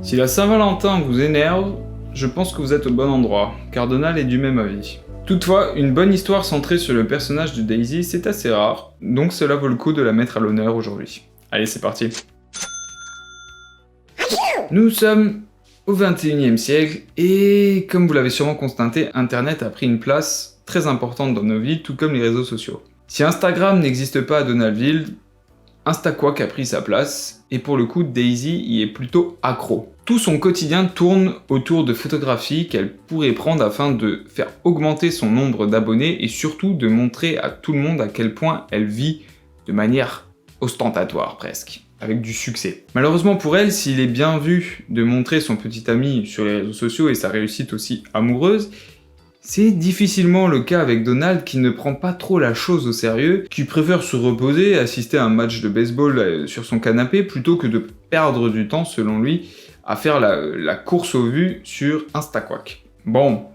Si la Saint-Valentin vous énerve, je pense que vous êtes au bon endroit, car Donald est du même avis. Toutefois, une bonne histoire centrée sur le personnage de Daisy, c'est assez rare, donc cela vaut le coup de la mettre à l'honneur aujourd'hui. Allez, c'est parti. Nous sommes au 21e siècle, et comme vous l'avez sûrement constaté, Internet a pris une place très importante dans nos vies, tout comme les réseaux sociaux. Si Instagram n'existe pas à Donaldville, Instaquack a pris sa place, et pour le coup, Daisy y est plutôt accro. Tout son quotidien tourne autour de photographies qu'elle pourrait prendre afin de faire augmenter son nombre d'abonnés et surtout de montrer à tout le monde à quel point elle vit de manière ostentatoire presque, avec du succès. Malheureusement pour elle, s'il est bien vu de montrer son petit ami sur les réseaux sociaux et sa réussite aussi amoureuse, c'est difficilement le cas avec Donald qui ne prend pas trop la chose au sérieux, qui préfère se reposer, assister à un match de baseball sur son canapé plutôt que de perdre du temps, selon lui, à faire la course aux vues sur Instaquack. Bon,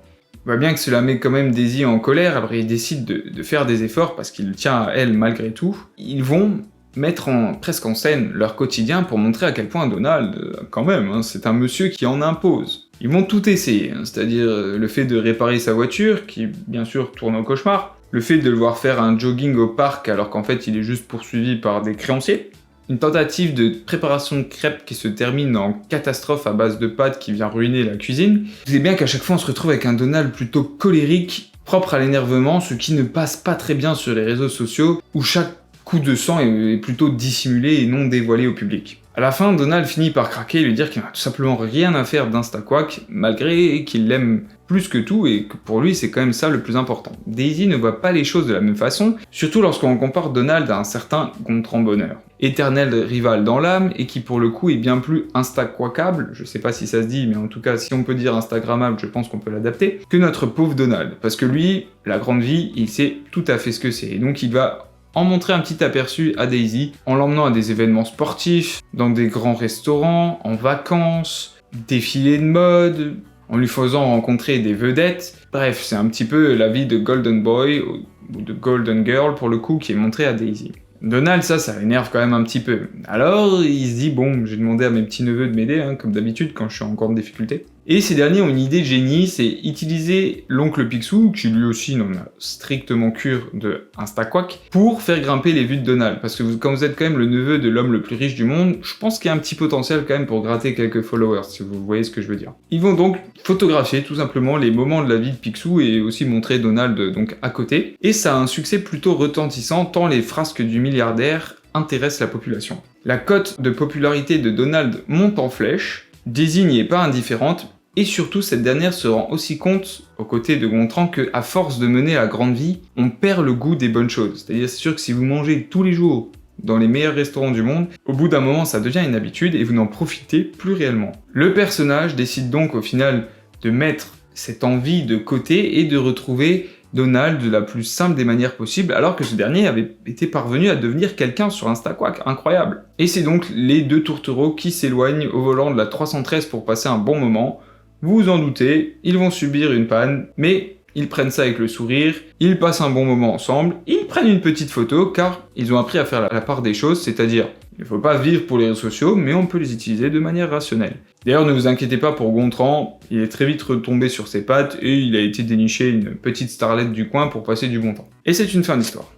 on voit bien que cela met quand même Daisy en colère, alors il décide de faire des efforts parce qu'il tient à elle malgré tout. Ils vont mettre presque en scène leur quotidien pour montrer à quel point Donald, quand même, c'est un monsieur qui en impose. Ils vont tout essayer, c'est-à-dire le fait de réparer sa voiture, qui bien sûr tourne au cauchemar, le fait de le voir faire un jogging au parc alors qu'en fait il est juste poursuivi par des créanciers, une tentative de préparation de crêpes qui se termine en catastrophe à base de pâtes qui vient ruiner la cuisine. C'est bien qu'à chaque fois on se retrouve avec un Donald plutôt colérique, propre à l'énervement, ce qui ne passe pas très bien sur les réseaux sociaux, où chaque coup de sang est plutôt dissimulé et non dévoilé au public. À la fin, Donald finit par craquer et lui dire qu'il n'a tout simplement rien à faire d'Instaquack, malgré qu'il l'aime plus que tout et que pour lui c'est quand même ça le plus important. Daisy ne voit pas les choses de la même façon, surtout lorsqu'on compare Donald à un certain Gontran Bonheur, éternel rival dans l'âme et qui pour le coup est bien plus instaquackable, je sais pas si ça se dit mais en tout cas si on peut dire instagrammable je pense qu'on peut l'adapter, que notre pauvre Donald, parce que lui, la grande vie, il sait tout à fait ce que c'est et donc il va en montrer un petit aperçu à Daisy, en l'emmenant à des événements sportifs, dans des grands restaurants, en vacances, défilés de mode, en lui faisant rencontrer des vedettes. Bref, c'est un petit peu la vie de Golden Boy, ou de Golden Girl pour le coup, qui est montrée à Daisy. Donald, ça l'énerve quand même un petit peu. Alors, il se dit, bon, j'ai demandé à mes petits-neveux de m'aider, comme d'habitude quand je suis en grande difficulté. Et ces derniers ont une idée de génie, c'est utiliser l'oncle Picsou, qui lui aussi n'en a strictement cure de Instaquack, pour faire grimper les vues de Donald. Parce que quand vous êtes quand même le neveu de l'homme le plus riche du monde, je pense qu'il y a un petit potentiel quand même pour gratter quelques followers, si vous voyez ce que je veux dire. Ils vont donc photographier tout simplement les moments de la vie de Picsou et aussi montrer Donald donc à côté. Et ça a un succès plutôt retentissant tant les frasques du milliardaire intéressent la population. La cote de popularité de Donald monte en flèche, Daisy n'y est pas indifférente, et surtout, cette dernière se rend aussi compte, aux côtés de Gontran, que à force de mener la grande vie, on perd le goût des bonnes choses. C'est-à-dire, c'est sûr que si vous mangez tous les jours dans les meilleurs restaurants du monde, au bout d'un moment, ça devient une habitude et vous n'en profitez plus réellement. Le personnage décide donc au final de mettre cette envie de côté et de retrouver Donald de la plus simple des manières possibles, alors que ce dernier avait été parvenu à devenir quelqu'un sur Instaquack, incroyable. Et c'est donc les deux tourtereaux qui s'éloignent au volant de la 313 pour passer un bon moment. Vous vous en doutez, ils vont subir une panne, mais ils prennent ça avec le sourire, ils passent un bon moment ensemble, ils prennent une petite photo, car ils ont appris à faire la part des choses, c'est-à-dire, il ne faut pas vivre pour les réseaux sociaux, mais on peut les utiliser de manière rationnelle. D'ailleurs, ne vous inquiétez pas pour Gontran, il est très vite retombé sur ses pattes, et il a été déniché une petite starlette du coin pour passer du bon temps. Et c'est une fin d'histoire.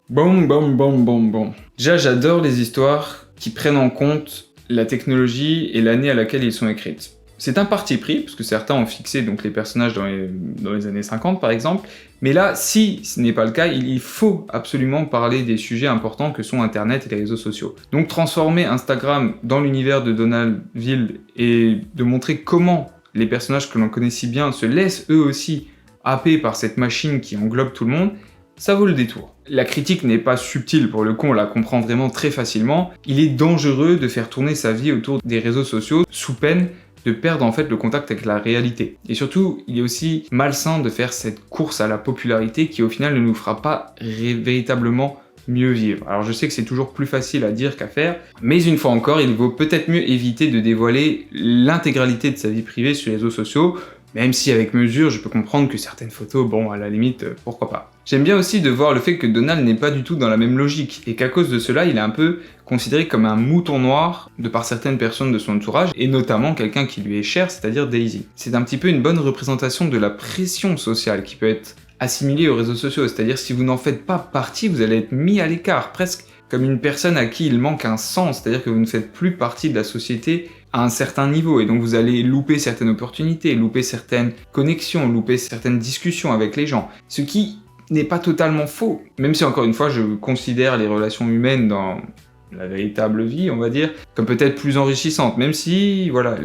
Bon. Déjà, j'adore les histoires qui prennent en compte la technologie et l'année à laquelle ils sont écrites. C'est un parti pris, parce que certains ont fixé donc les personnages dans les années 50 par exemple, mais là, si ce n'est pas le cas, il faut absolument parler des sujets importants que sont Internet et les réseaux sociaux. Donc transformer Instagram dans l'univers de Donaldville et de montrer comment les personnages que l'on connaît si bien se laissent eux aussi happer par cette machine qui englobe tout le monde, ça vaut le détour. La critique n'est pas subtile, pour le coup on la comprend vraiment très facilement. Il est dangereux de faire tourner sa vie autour des réseaux sociaux sous peine de perdre en fait le contact avec la réalité. Et surtout, il est aussi malsain de faire cette course à la popularité qui au final ne nous fera pas véritablement mieux vivre. Alors je sais que c'est toujours plus facile à dire qu'à faire, mais une fois encore, il vaut peut-être mieux éviter de dévoiler l'intégralité de sa vie privée sur les réseaux sociaux, même si avec mesure, je peux comprendre que certaines photos, bon, à la limite, pourquoi pas. J'aime bien aussi de voir le fait que Donald n'est pas du tout dans la même logique, et qu'à cause de cela, il est un peu considéré comme un mouton noir de par certaines personnes de son entourage, et notamment quelqu'un qui lui est cher, c'est-à-dire Daisy. C'est un petit peu une bonne représentation de la pression sociale qui peut être assimilée aux réseaux sociaux, c'est-à-dire si vous n'en faites pas partie, vous allez être mis à l'écart, presque comme une personne à qui il manque un sens, c'est-à-dire que vous ne faites plus partie de la société à un certain niveau, et donc vous allez louper certaines opportunités, louper certaines connexions, louper certaines discussions avec les gens, ce qui n'est pas totalement faux, même si encore une fois je considère les relations humaines dans la véritable vie, on va dire, comme peut-être plus enrichissantes, même si, voilà,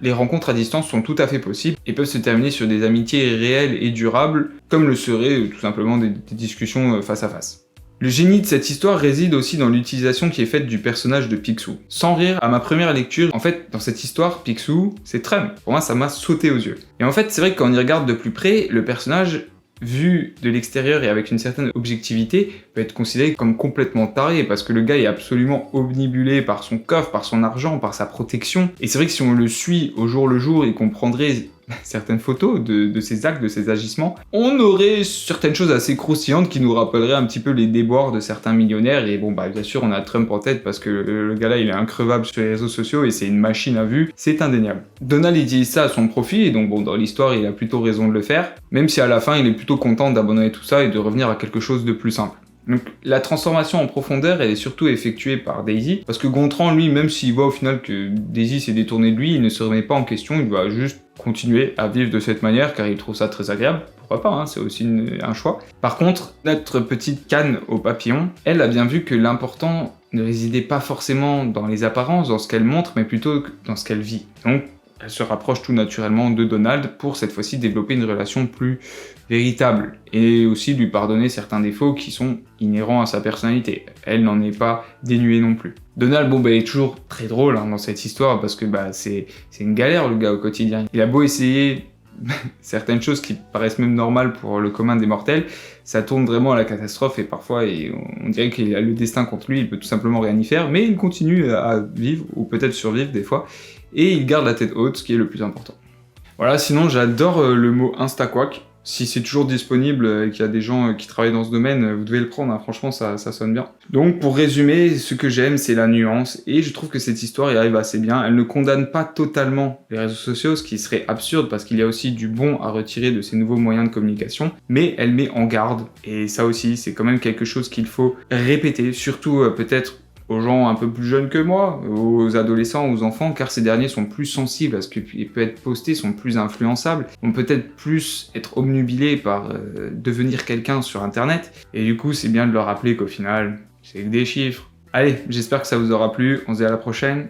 les rencontres à distance sont tout à fait possibles et peuvent se terminer sur des amitiés réelles et durables, comme le seraient tout simplement des discussions face à face. Le génie de cette histoire réside aussi dans l'utilisation qui est faite du personnage de Picsou. Sans rire, à ma première lecture, en fait, dans cette histoire, Picsou, c'est Trump. Pour moi, ça m'a sauté aux yeux. Et en fait, c'est vrai que quand on y regarde de plus près, le personnage, vu de l'extérieur et avec une certaine objectivité, peut être considéré comme complètement taré, parce que le gars est absolument omnibulé par son coffre, par son argent, par sa protection. Et c'est vrai que si on le suit au jour le jour et qu'on prendrait certaines photos de ses actes, de ses agissements, on aurait certaines choses assez croustillantes qui nous rappelleraient un petit peu les déboires de certains millionnaires. Et bon, bah bien sûr, on a Trump en tête parce que le gars là, il est increvable sur les réseaux sociaux et c'est une machine à vue, c'est indéniable. Donald utilise ça à son profit et donc bon, dans l'histoire, il a plutôt raison de le faire, même si à la fin, il est plutôt content d'abandonner tout ça et de revenir à quelque chose de plus simple. Donc la transformation en profondeur, elle est surtout effectuée par Daisy, parce que Gontran, lui, même s'il voit au final que Daisy s'est détournée de lui, il ne se remet pas en question, il va juste continuer à vivre de cette manière, car il trouve ça très agréable. Pourquoi pas, hein, c'est aussi un choix. Par contre, notre petite Canne au papillon, elle a bien vu que l'important ne résidait pas forcément dans les apparences, dans ce qu'elle montre, mais plutôt dans ce qu'elle vit. Donc elle se rapproche tout naturellement de Donald pour cette fois-ci développer une relation plus véritable et aussi lui pardonner certains défauts qui sont inhérents à sa personnalité. Elle n'en est pas dénuée non plus. Donald, bon, bah, il est toujours très drôle hein, dans cette histoire parce que bah, c'est une galère le gars au quotidien. Il a beau essayer certaines choses qui paraissent même normales pour le commun des mortels, ça tourne vraiment à la catastrophe et parfois on dirait qu'il a le destin contre lui, il peut tout simplement rien y faire, mais il continue à vivre ou peut-être survivre des fois. Et il garde la tête haute, ce qui est le plus important. Voilà, sinon j'adore le mot Instaquack. Si c'est toujours disponible et qu'il y a des gens qui travaillent dans ce domaine, vous devez le prendre, hein. Franchement ça sonne bien. Donc pour résumer, ce que j'aime c'est la nuance, et je trouve que cette histoire y arrive assez bien. Elle ne condamne pas totalement les réseaux sociaux, ce qui serait absurde parce qu'il y a aussi du bon à retirer de ces nouveaux moyens de communication, mais elle met en garde, et ça aussi c'est quand même quelque chose qu'il faut répéter, surtout peut-être aux gens un peu plus jeunes que moi, aux adolescents, aux enfants, car ces derniers sont plus sensibles à ce qui peut être posté, sont plus influençables, vont peut-être plus être obnubilés par devenir quelqu'un sur internet, et du coup c'est bien de leur rappeler qu'au final, c'est que des chiffres. Allez, j'espère que ça vous aura plu, on se dit à la prochaine,